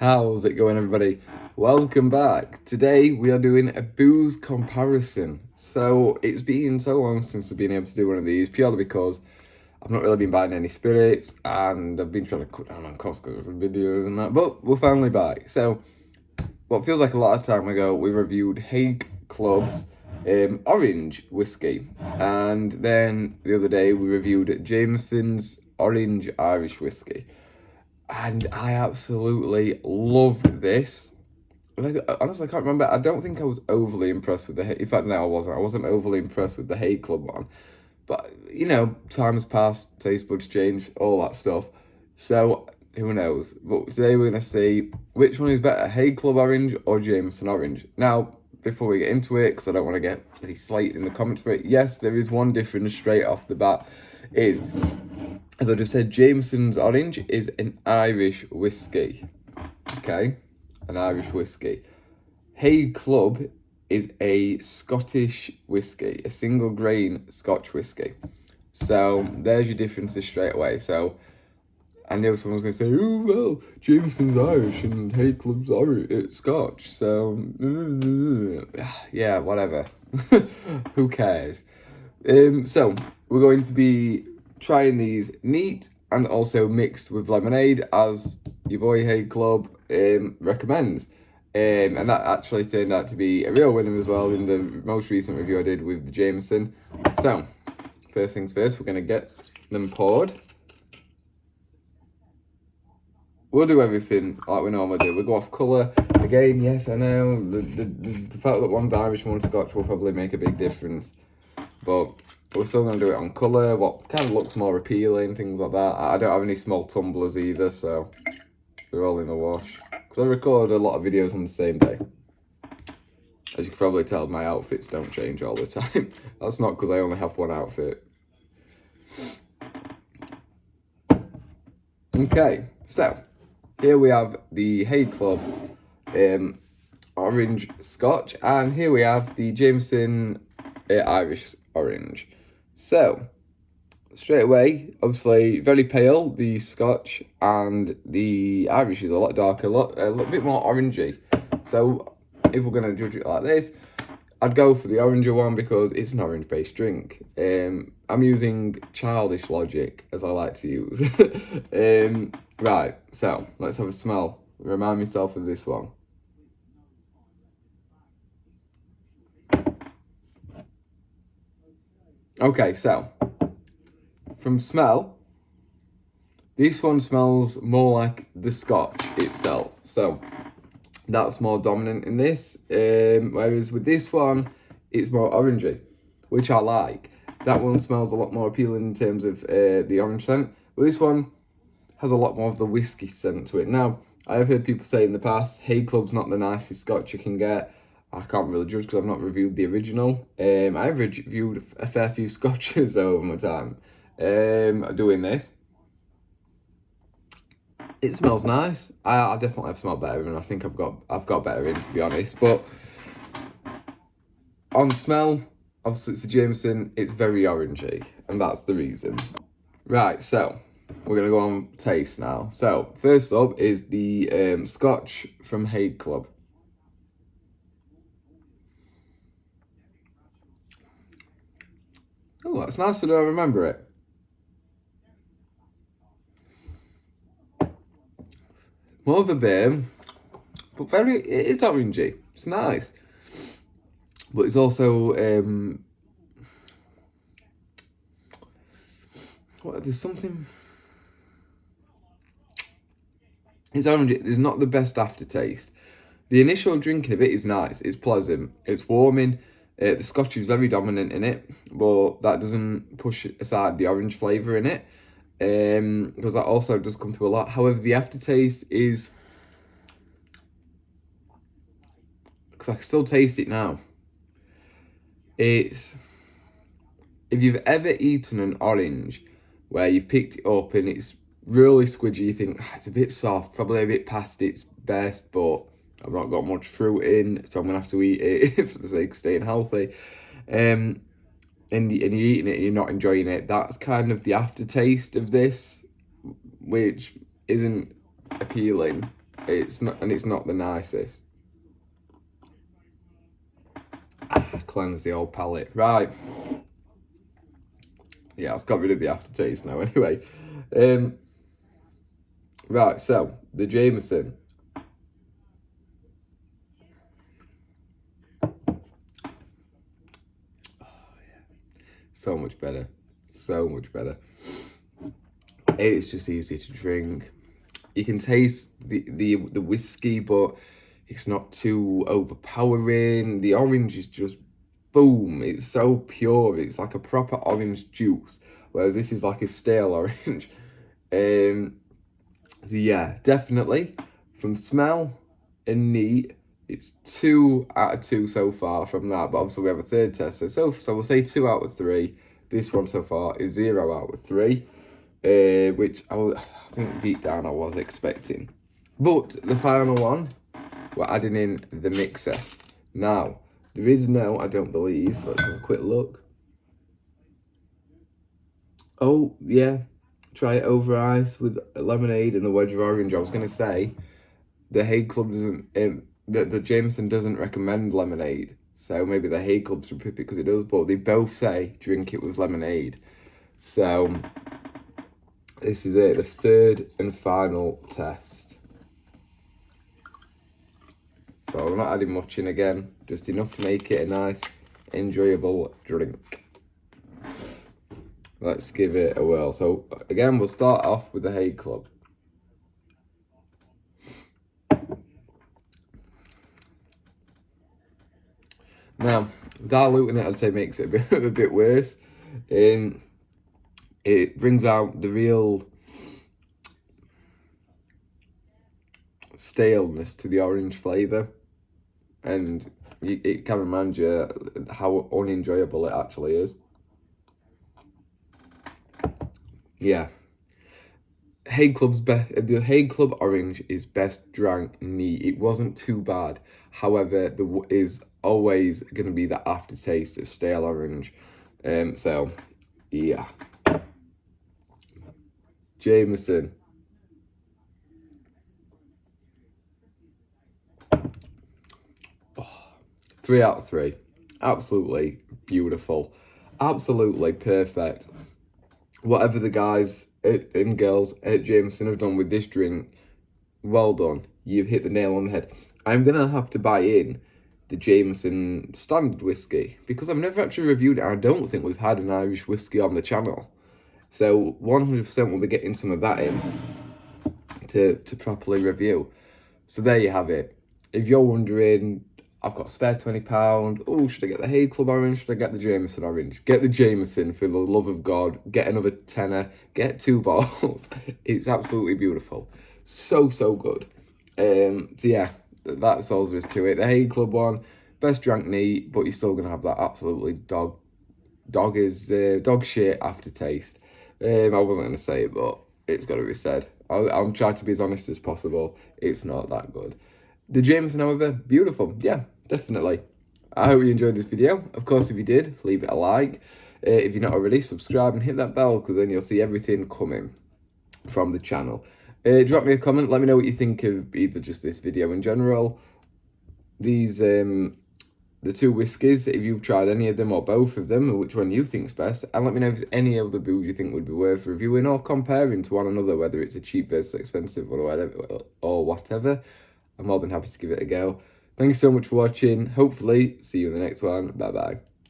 How's it going, everybody? Welcome back. Today we are doing a booze comparison. So it's been so long since I've been able to do one of these, purely because I've not really been buying any spirits and I've been trying to cut down on costs for videos and that, but we're finally back. So what feels like a lot of time ago, we reviewed Hague Club's orange whiskey, and then the other day we reviewed Jameson's orange Irish whiskey. And I absolutely loved this. Honestly, I can't remember. I don't think I was overly impressed with the. In fact, no, I wasn't. I wasn't overly impressed with the Hague Club one. But time has passed, taste buds change, all that stuff. So who knows? But today we're gonna see which one is better, Hague Club Orange or Jameson Orange. Now, before we get into it, because I don't want to get bloody slated in the comments for it. Yes, there is one difference straight off the bat. Is, as I just said, Jameson's Orange is an Irish whiskey. Okay, an Irish whiskey. Hague Club is a Scottish whiskey, a single grain Scotch whiskey. So there's your differences straight away. So I knew someone was going to say, oh, well, Jameson's Irish and Hague Club's Scotch. So, yeah, whatever. Who cares? So we're going to be trying these neat and also mixed with lemonade, as your boy Hague Club recommends. And that actually turned out to be a real winner as well in the most recent review I did with the Jameson. So, first things first, we're going to get them poured. We'll do everything like we normally do. We'll go off colour. Again, yes, I know, the fact that one's Irish and one's Scotch will probably make a big difference. But we're still going to do it on colour, what kind of looks more appealing, things like that. I don't have any small tumblers either, so they're all in the wash. Because I record a lot of videos on the same day. As you can probably tell, my outfits don't change all the time. That's not because I only have one outfit. Okay, so here we have the Hague Club Orange Scotch, and here we have the Jameson Irish Orange. So, straight away, obviously very pale, the Scotch, and the Irish is a lot darker, a little bit more orangey. So, if we're going to judge it like this, I'd go for the oranger one because it's an orange-based drink. I'm using childish logic, as I like to use. Right, so let's have a smell. Remind myself of this one. Okay, so from smell, this one smells more like the Scotch itself. So that's more dominant in this. Whereas with this one, it's more orangey, which I like. That one smells a lot more appealing in terms of the orange scent. But this one has a lot more of the whiskey scent to it. Now, I have heard people say in the past, Hague Club's not the nicest Scotch you can get. I can't really judge because I've not reviewed the original. I've reviewed a fair few Scotches over my time doing this. It smells nice. I definitely have smelled better, and I think I've got better in, to be honest. But on smell, obviously it's the Jameson. It's very orangey, and that's the reason. Right, so we're gonna go on taste now. So first up is the Scotch from Hague Club. Oh, that's nice to know I remember it. More of a beer, but it is orangey. It's nice. But it's also, there's something, it's orangey. There's not the best aftertaste. The initial drinking of it is nice. It's pleasant. It's warming. The Scotch is very dominant in it, but that doesn't push aside the orange flavour in it, because that also does come through a lot. However, the aftertaste is, because I can still taste it now. It's, if you've ever eaten an orange where you've picked it up and it's really squidgy, you think it's a bit soft, probably a bit past its best, but I've not got much fruit in, so I'm gonna have to eat it for the sake of staying healthy. And you're eating it and you're not enjoying it. That's kind of the aftertaste of this, which isn't appealing. It's not the nicest. Cleanse the old palate. Right. Yeah, it's got rid of the aftertaste now anyway. Right, so the Jameson. So much better. So much better. It's just easy to drink. You can taste the whiskey, but it's not too overpowering. The orange is just boom. It's so pure. It's like a proper orange juice, whereas this is like a stale orange. So yeah, definitely from smell and neat, it's 2 out of 2 so far from that. But obviously we have a third test, so we'll say 2 out of 3. This one so far is 0 out of 3, which I think deep down I was expecting. But the final one, we're adding in the mixer. Now, there is no, I don't believe, let's have a quick look. Oh, yeah, try it over ice with lemonade and a wedge of orange. I was going to say, the Hague Club doesn't, the Jameson doesn't recommend lemonade. So maybe the Hague Club should pick it because it does, but they both say drink it with lemonade. So this is it, the third and final test. So I'm not adding much in again, just enough to make it a nice, enjoyable drink. Let's give it a whirl. So again, we'll start off with the Hague Club. Now, diluting it, I'd say, makes it a bit worse. It brings out the real staleness to the orange flavour, and it can remind you how unenjoyable it actually is. Yeah. The Hague Club Orange is best drank neat. It wasn't too bad. However, there is always going to be that aftertaste of stale orange. So, yeah. Jameson. Oh, 3 out of 3. Absolutely beautiful. Absolutely perfect. Whatever the guys and girls at Jameson have done with this drink, well done. You've hit the nail on the head. I'm going to have to buy in the Jameson standard whiskey because I've never actually reviewed it. I don't think we've had an Irish whiskey on the channel. So 100% we'll be getting some of that in to properly review. So there you have it. If you're wondering, I've got spare £20. Oh, should I get the Hague Club Orange? Should I get the Jameson Orange? Get the Jameson, for the love of God. Get another tenner. Get 2 bottles. It's absolutely beautiful. So good. So yeah, that's all there is to it. The Hague Club one, best drank neat, but you're still going to have that absolutely dog shit aftertaste. I wasn't going to say it, but it's got to be said. I'm trying to be as honest as possible. It's not that good. The Jameson, however, beautiful. Yeah, definitely. I hope you enjoyed this video. Of course, if you did, leave it a like. If you're not already, subscribe and hit that bell, because then you'll see everything coming from the channel. Drop me a comment. Let me know what you think of either just this video in general. These, the 2 whiskies, if you've tried any of them or both of them, or which one you think's best. And let me know if there's any other booze you think would be worth reviewing or comparing to one another, whether it's a cheap versus expensive or whatever. I'm more than happy to give it a go. Thank you so much for watching. Hopefully, see you in the next one. Bye-bye.